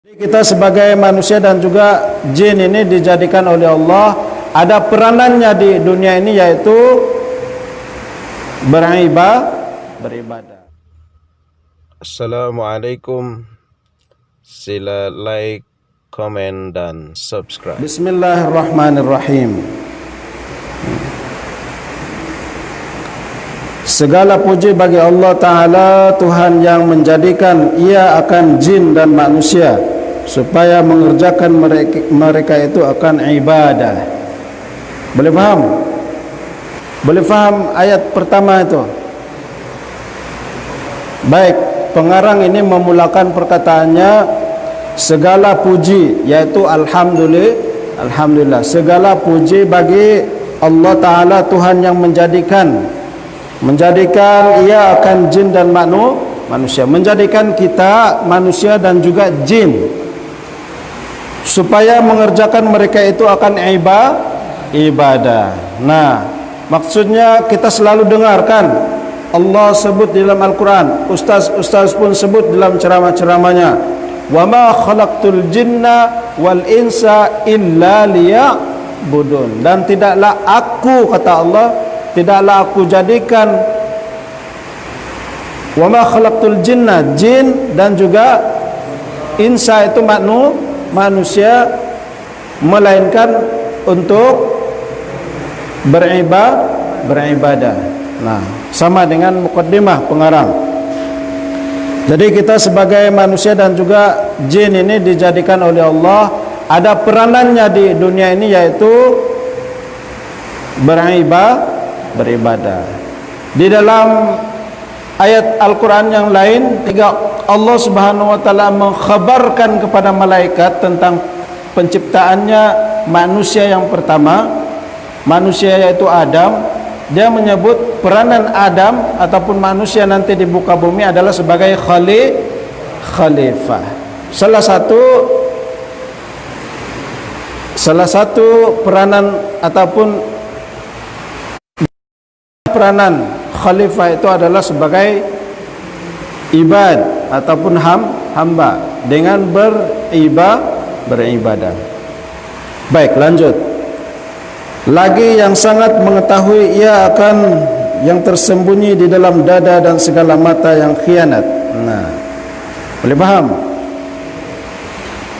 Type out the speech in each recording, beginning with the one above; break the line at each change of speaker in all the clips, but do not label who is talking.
Kita sebagai manusia dan juga jin ini dijadikan oleh Allah, ada peranannya di dunia ini, yaitu beribadah.
Assalamualaikum. Sila like, komen dan subscribe.
Bismillahirrahmanirrahim. Segala puji bagi Allah Ta'ala, Tuhan yang menjadikan ia akan jin dan manusia supaya mengerjakan mereka itu akan ibadah. Boleh faham? Boleh faham ayat pertama itu? Baik, pengarang ini memulakan perkataannya segala puji, yaitu Alhamdulillah. Segala puji bagi Allah Ta'ala, Tuhan yang menjadikan ia akan jin dan manusia, menjadikan kita manusia dan juga jin supaya mengerjakan mereka itu akan ibadah. Nah, maksudnya kita selalu dengarkan Allah sebut di dalam Al-Quran, ustaz pun sebut dalam ceramah-ceramahnya, wa ma khalaqtul jinna wal insa illa liya'budun. Dan tidaklah aku, kata Allah, tidaklah aku jadikan, wa ma khalaqtul jinna, jin dan juga insa itu manusia, melainkan untuk beribadah. Nah, sama dengan mukaddimah pengarang. Jadi kita sebagai manusia dan juga jin ini dijadikan oleh Allah, ada peranannya di dunia ini, yaitu beribadah. Di dalam ayat Al-Quran yang lain, Allah Subhanahu wa Ta'ala mengkhabarkan kepada malaikat tentang penciptaannya manusia yang pertama, manusia yaitu Adam. Dia menyebut peranan Adam ataupun manusia nanti di muka bumi adalah sebagai khalifah. Salah satu peranan ataupun peranan khalifah itu adalah sebagai ibad ataupun hamba dengan beribadah. Baik, lanjut. Lagi yang sangat mengetahui ia akan yang tersembunyi di dalam dada dan segala mata yang khianat. Nah, boleh paham?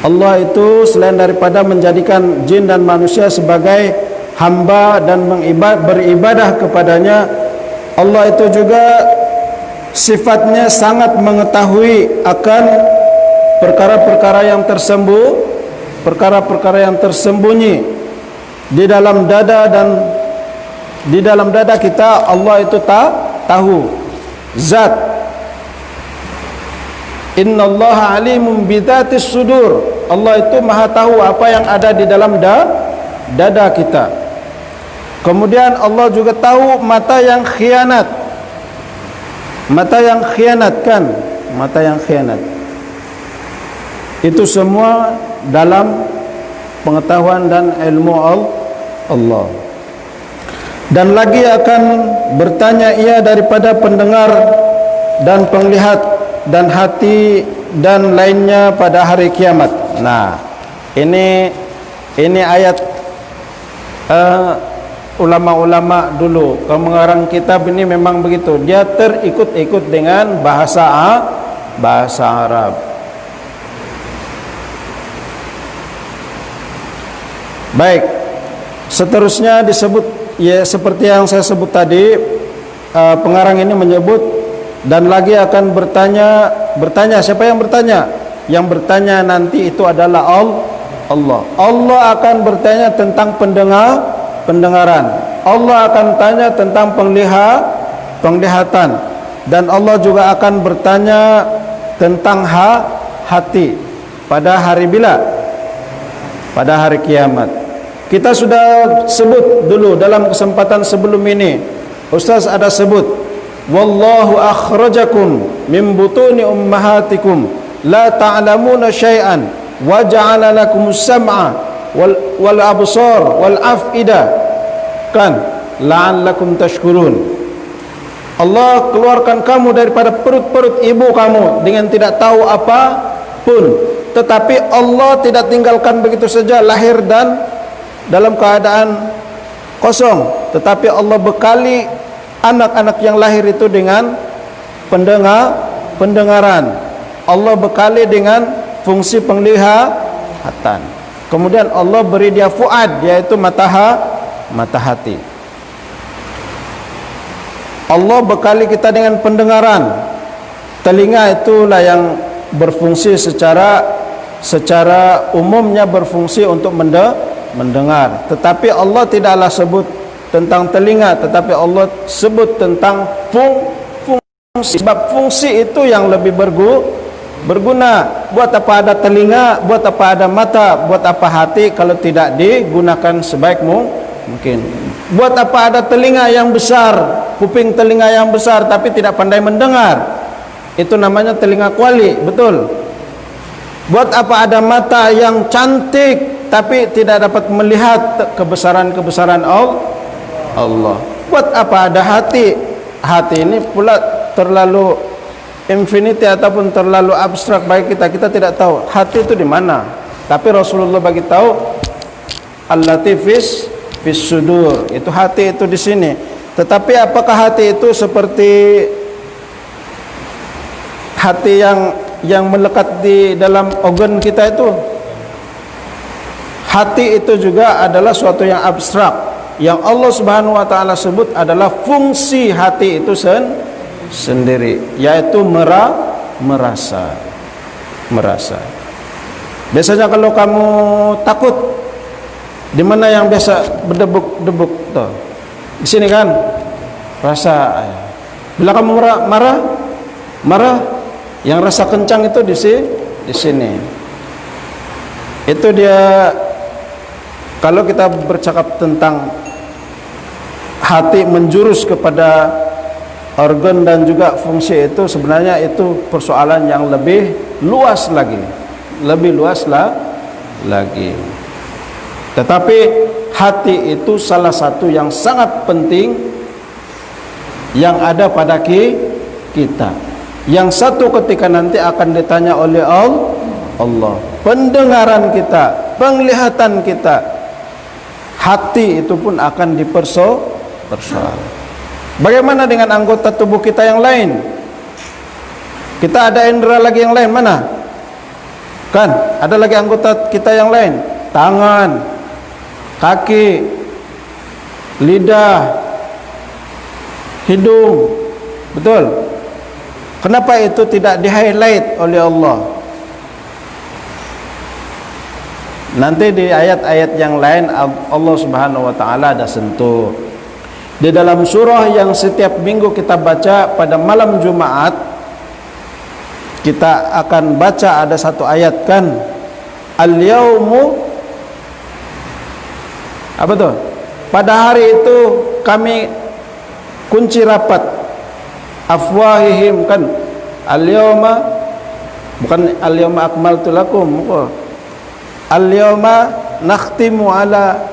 Allah itu selain daripada menjadikan jin dan manusia sebagai hamba dan beribadah kepadanya, Allah itu juga sifatnya sangat mengetahui akan perkara-perkara yang tersembunyi di dalam dada, dan di dalam dada kita Allah itu tahu zat. Innallaha alimun bidzatis sudur. Allah itu maha tahu apa yang ada di dalam dada kita. Kemudian Allah juga tahu mata yang khianat. Mata yang khianat. Itu semua dalam pengetahuan dan ilmu Allah. Dan lagi akan bertanya ia daripada pendengar dan penglihat dan hati dan lainnya pada hari kiamat. Nah, ini ayat ulama-ulama dulu. Pengarang kitab ini memang begitu. Dia terikut-ikut dengan bahasa Arab. Baik, seterusnya disebut, ya seperti yang saya sebut tadi, pengarang ini menyebut dan lagi akan bertanya. Siapa yang bertanya? Yang bertanya nanti itu adalah Allah. Allah akan bertanya tentang pendengaran. Allah akan tanya tentang penglihatan, dan Allah juga akan bertanya tentang hati pada hari pada hari kiamat. Kita sudah sebut dulu dalam kesempatan sebelum ini. Ustaz ada sebut, wallahu akhrajakum min butuni ummahatikum la ta'lamuna syai'an wa ja'ala lakumus sam'a wal absar wal af'ida kan la'allakum tashkurun. Allah keluarkan kamu daripada perut-perut ibu kamu dengan tidak tahu apa pun, tetapi Allah tidak tinggalkan begitu saja lahir dan dalam keadaan kosong, tetapi Allah bekali anak-anak yang lahir itu dengan pendengaran. Allah bekali dengan fungsi penglihatan. Kemudian Allah beri dia fuad, yaitu mata hati. Allah bekali kita dengan pendengaran. Telinga itulah yang berfungsi secara umumnya berfungsi untuk mendengar. Tetapi Allah tidaklah sebut tentang telinga, tetapi Allah sebut tentang fungsi. Sebab fungsi itu yang lebih berguna. Buat apa ada telinga, buat apa ada mata, buat apa hati kalau tidak digunakan sebaik mungkin. Buat apa ada telinga yang besar, kuping telinga yang besar tapi tidak pandai mendengar? Itu namanya telinga kuali, betul. Buat apa ada mata yang cantik tapi tidak dapat melihat kebesaran-kebesaran Allah? Buat apa ada hati? Hati ini pula terlalu infinity ataupun terlalu abstrak bagi kita tidak tahu hati itu di mana. Tapi Rasulullah bagi tahu allati fis sudur, itu hati itu di sini. Tetapi apakah hati itu seperti hati yang melekat di dalam organ kita itu? Hati itu juga adalah suatu yang abstrak. Yang Allah Subhanahu wa taala sebut adalah fungsi hati itu sendiri, yaitu merasa. Biasanya kalau kamu takut, di mana yang biasa berdebuk-debuk tuh? Di sini kan? Rasa. Bila kamu marah, yang rasa kencang itu di sini. Itu dia. Kalau kita bercakap tentang hati menjurus kepada organ dan juga fungsi, itu sebenarnya itu persoalan yang lebih luas lagi. Tetapi hati itu salah satu yang sangat penting yang ada pada kita. Yang satu ketika nanti akan ditanya oleh Allah. Pendengaran kita, penglihatan kita, hati itu pun akan dipersoal. Bagaimana dengan anggota tubuh kita yang lain? Kita ada indera lagi yang lain, mana? Kan, ada lagi anggota kita yang lain. Tangan, kaki, lidah, hidung. Betul? Kenapa itu tidak di-highlight oleh Allah? Nanti di ayat-ayat yang lain Allah Subhanahu wa taala ada sentuh. Di dalam surah yang setiap minggu kita baca pada malam Jumat, kita akan baca ada satu ayat kan, al-yaumu, apa tuh? Pada hari itu kami kunci rapat afwahihim, kan, al-yauma, bukan al-yauma akmaltu lakum, al-yawma nakhtimu ala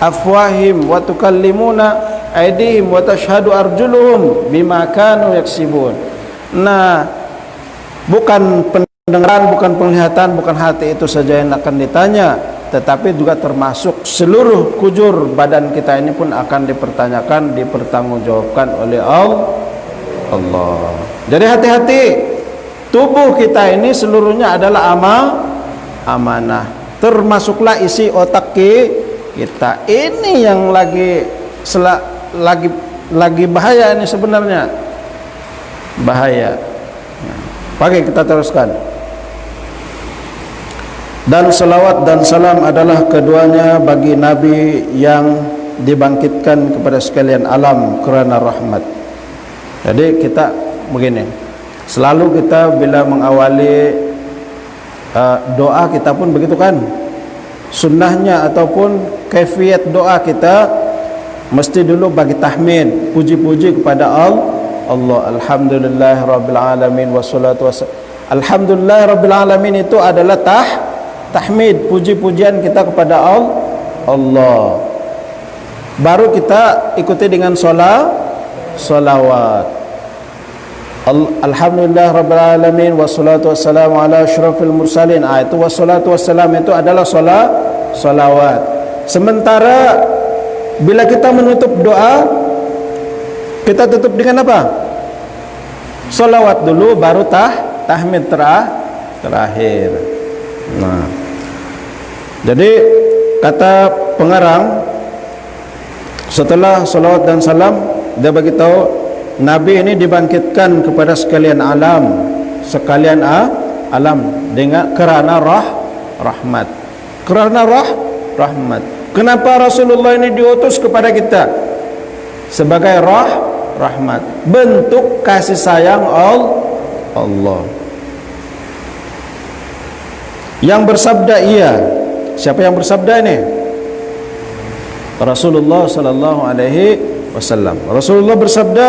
afwahim wa tukallimuna aydihim wa tashhadu arjuluhum bima kanu yaksibun. Nah, bukan pendengaran, bukan penglihatan, bukan hati itu saja yang akan ditanya, tetapi juga termasuk seluruh kujur badan kita ini pun akan dipertanyakan, dipertanggungjawabkan oleh Allah. Jadi hati-hati, tubuh kita ini seluruhnya adalah amanah, termasuklah isi otak kita. Ini yang lagi bahaya ini sebenarnya, bahaya. Oke, kita teruskan. Dan selawat dan salam adalah keduanya bagi Nabi yang dibangkitkan kepada sekalian alam kerana rahmat. Jadi kita begini, selalu kita bila mengawali doa kita pun begitu kan, sunnahnya ataupun kaifiat doa kita mesti dulu bagi tahmid, puji-puji kepada Allah. Alhamdulillahirabbil alamin wassalatu wassalam. Alhamdulillahirabbil alamin itu adalah tahmid, puji-pujian kita kepada Allah. Baru kita ikuti dengan salawat. Alhamdulillah Rabbil Alamin, wassalatu wassalamu ala asyrafil mursalin. Itu wassalatu wassalam itu adalah salawat. Sementara bila kita menutup doa, kita tutup dengan apa? Salawat dulu, baru tahmid terakhir. Nah, jadi kata pengarang, setelah salawat dan salam, dia bagi tahu Nabi ini dibangkitkan kepada sekalian alam dengan kerana rahmat. Kerana rahmat. Kenapa Rasulullah ini diutus kepada kita? Sebagai rahmat, bentuk kasih sayang Allah. Yang bersabda ia. Siapa yang bersabda ini? Rasulullah sallallahu alaihi wasallam. Rasulullah bersabda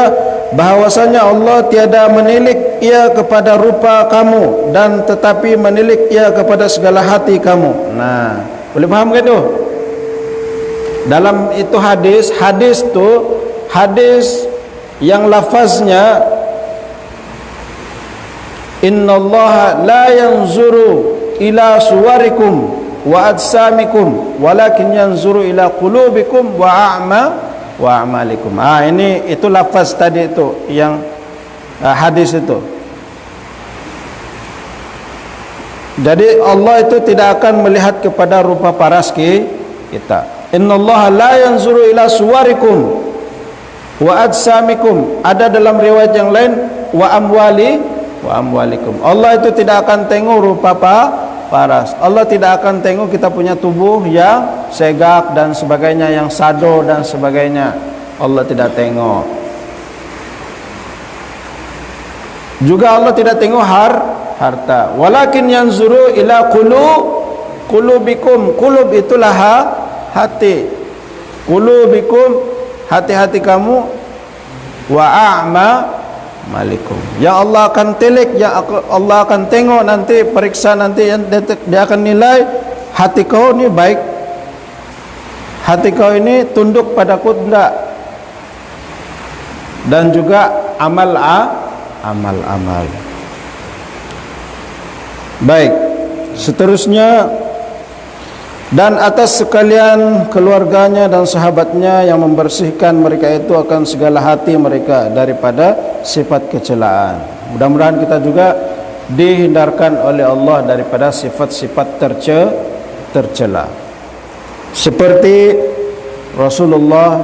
bahwasanya Allah tiada menilik ia kepada rupa kamu, dan tetapi menilik ia kepada segala hati kamu. Nah, boleh paham kan tu? Dalam itu hadis tu hadis yang lafaznya innallaha la yanzuru ila suwarikum wa ajsamikum walakin yanzuru ila qulubikum wa a'malikum. Ini itu lafaz tadi itu yang hadis itu. Jadi Allah itu tidak akan melihat kepada rupa paras kita. Innallaha la yanzuru ila suwarikum wa ajsamikum. Ada dalam riwayat yang lain wa amwalikum. Allah itu tidak akan tengok rupa paras. Allah tidak akan tengok kita punya tubuh yang segak dan sebagainya, yang sado dan sebagainya. Allah tidak tengok. Juga Allah tidak tengok harta. Walakin yanzuru ila qulubikum. Qulub itulah hati. Qulubikum, hati-hati kamu. Wa a'malikum. Yang Allah akan telik, yang Allah akan tengok nanti, periksa nanti, yang dia akan nilai hati kau ni baik, hati kau ini tunduk padaku tidak, dan juga amal. Baik, seterusnya, dan atas sekalian keluarganya dan sahabatnya yang membersihkan mereka itu akan segala hati mereka daripada sifat kecelaan. Mudah-mudahan kita juga dihindarkan oleh Allah daripada sifat-sifat tercela. Seperti Rasulullah,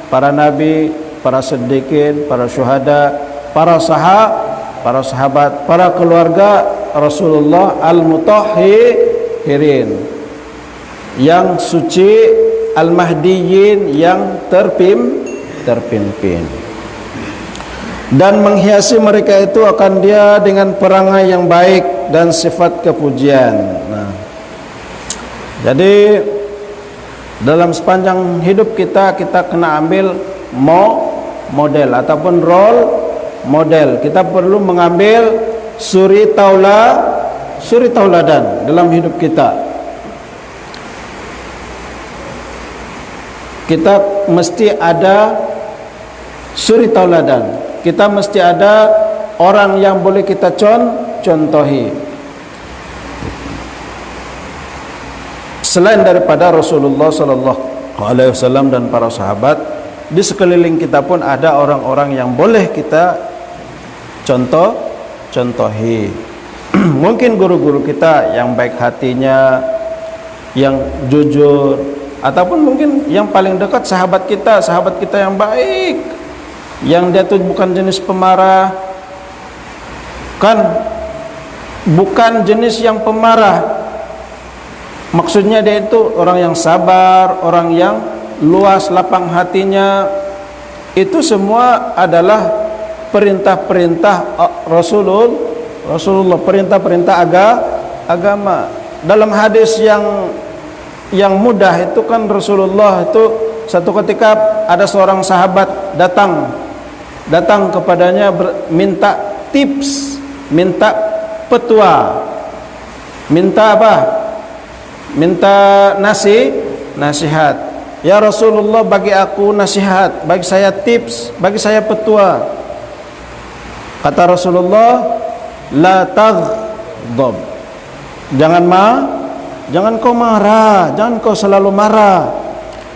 para nabi, para siddiqin, para syuhada, para sahabat, para keluarga Rasulullah al-mutahhirin, yang suci, al-mahdiyin, yang terpimpin, dan menghiasi mereka itu akan dia dengan perangai yang baik dan sifat kepujian. Nah, jadi dalam sepanjang hidup kita kena ambil model ataupun role model. Kita perlu mengambil suri tauladan dalam hidup kita. Kita mesti ada suri tauladan. Kita mesti ada orang yang boleh kita contohi. Selain daripada Rasulullah sallallahu alaihi wasallam dan para sahabat, di sekeliling kita pun ada orang-orang yang boleh kita contohi. Mungkin guru-guru kita yang baik hatinya, yang jujur, ataupun mungkin yang paling dekat sahabat kita yang baik, yang dia tu bukan jenis pemarah, kan, bukan jenis yang pemarah. Maksudnya dia itu orang yang sabar, orang yang luas lapang hatinya. Itu semua adalah perintah-perintah Rasulullah, perintah-perintah agama. Dalam hadis yang mudah itu kan, Rasulullah itu satu ketika ada seorang sahabat datang kepadanya minta tips, minta petua, minta apa? Minta nasihat. Ya Rasulullah, bagi aku nasihat, bagi saya tips, bagi saya petua. Kata Rasulullah, la taghdab. Jangan kau marah, jangan kau selalu marah.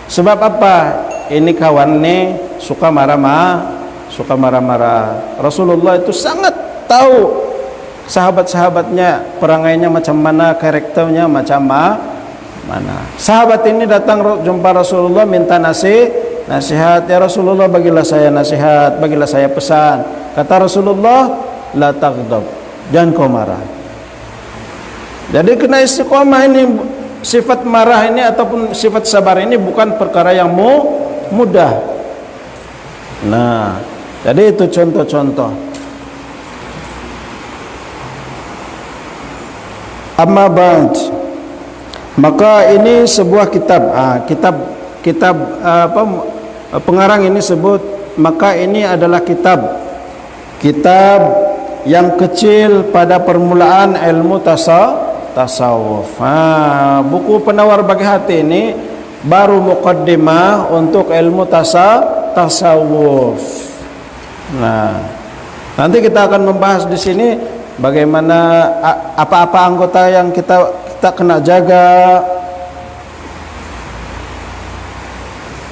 Sebab apa? Ini kawan nih suka marah-marah. Rasulullah itu sangat tahu sahabat-sahabatnya perangainya macam mana, karakternya macam mana. Sahabat ini datang jumpa Rasulullah minta nasihat. Ya Rasulullah, bagilah saya nasihat, bagilah saya pesan. Kata Rasulullah, la taghdab, jangan kau marah. Jadi kena istiqomah ini, sifat marah ini ataupun sifat sabar ini bukan perkara yang mudah. Nah, jadi itu contoh-contoh. Amma ba'd, maka ini sebuah kitab pengarang ini sebut, maka ini adalah kitab yang kecil pada permulaan ilmu tasawuf. Buku penawar bagi hati ini baru muqaddimah untuk ilmu tasawuf. Nah, nanti kita akan membahas di sini bagaimana apa-apa anggota yang kita kena jaga,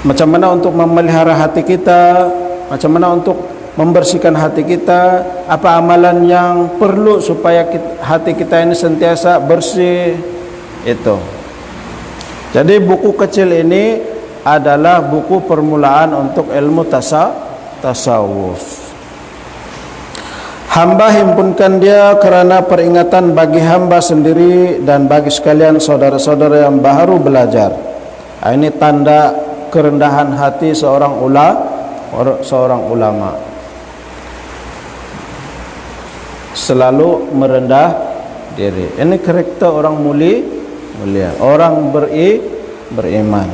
macam mana untuk memelihara hati kita, macam mana untuk membersihkan hati kita, apa amalan yang perlu supaya hati kita ini sentiasa bersih. Itu. Jadi buku kecil ini adalah buku permulaan untuk ilmu tasawuf. Hamba himpunkan dia kerana peringatan bagi hamba sendiri dan bagi sekalian saudara-saudara yang baru belajar. Ini tanda kerendahan hati seorang ulama. Selalu merendah diri. Ini karakter orang mulia, orang beriman.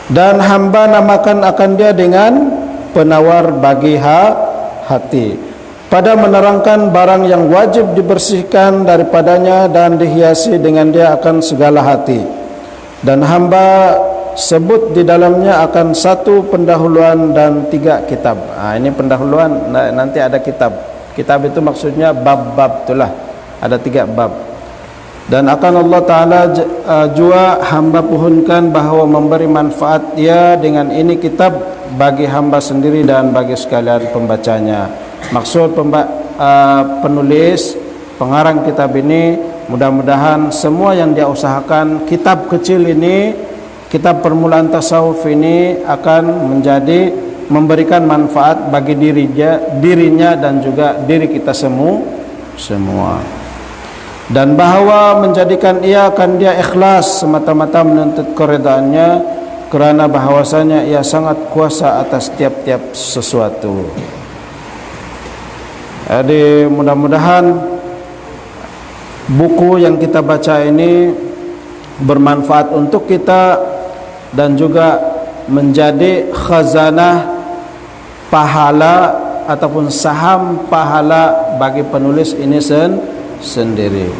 Dan hamba namakan akan dia dengan penawar bagi hati, pada menerangkan barang yang wajib dibersihkan daripadanya dan dihiasi dengan dia akan segala hati. Dan hamba sebut di dalamnya akan satu pendahuluan dan 3 kitab. Ini pendahuluan, nanti ada kitab. Kitab itu maksudnya bab-bab itulah. Ada 3 bab. Dan akan Allah Ta'ala jua hamba pohonkan bahawa memberi manfaat dia dengan ini kitab bagi hamba sendiri dan bagi sekalian pembacanya. Maksud penulis, pengarang kitab ini, mudah-mudahan semua yang dia usahakan kitab kecil ini, kitab permulaan tasawuf ini akan memberikan manfaat bagi dirinya dan juga diri kita semua. Dan bahawa menjadikan ia akan dia ikhlas semata-mata menuntut keredaannya, kerana bahawasanya ia sangat kuasa atas tiap-tiap sesuatu. Jadi mudah-mudahan buku yang kita baca ini bermanfaat untuk kita dan juga menjadi khazanah pahala ataupun saham pahala bagi penulis ini sendiri.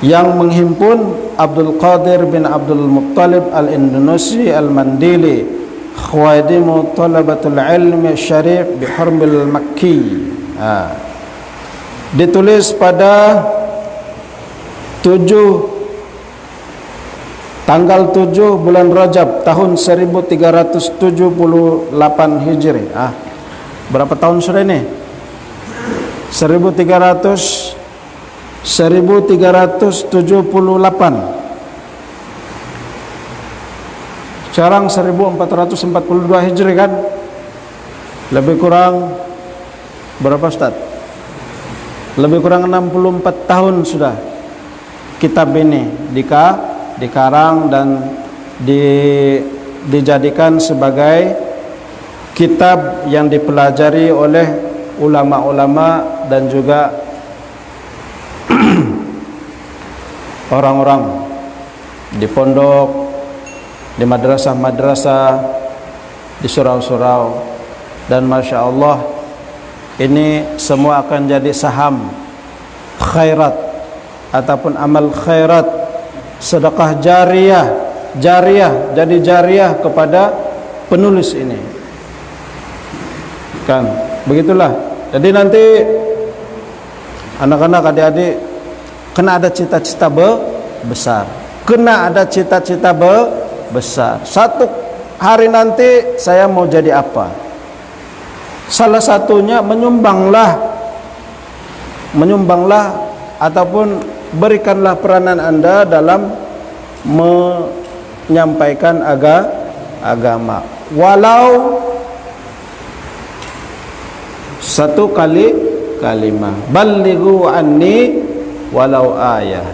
Yang menghimpun Abdul Qadir bin Abdul Muttalib Al-Indonesia Al-Mandili, Khawadimu Talabatul Ilmi Syarif Bihurmil Makki. Ditulis pada tanggal 7 bulan Rajab tahun 1378 Hijri. Berapa tahun sudah ini? 1378. Sekarang 1442 Hijri kan? Lebih kurang berapa Ustaz? Lebih kurang 64 tahun sudah kitab ini dikarang dan dijadikan sebagai kitab yang dipelajari oleh ulama-ulama dan juga orang-orang di pondok, di madrasah-madrasah, di surau-surau. Dan Masya Allah, ini semua akan jadi saham khairat ataupun amal khairat, sedekah jariah, jadi jariah kepada penulis ini. Kan begitulah. Jadi nanti anak-anak, adik-adik kena ada cita-cita besar, kena ada cita-cita besar. Satu hari nanti saya mau jadi apa? Salah satunya menyumbanglah ataupun berikanlah peranan Anda dalam menyampaikan agama, walau satu kalimah. Ballighu anni walau ayah.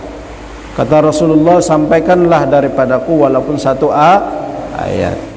Kata Rasulullah, sampaikanlah daripadaku walaupun satu ayat.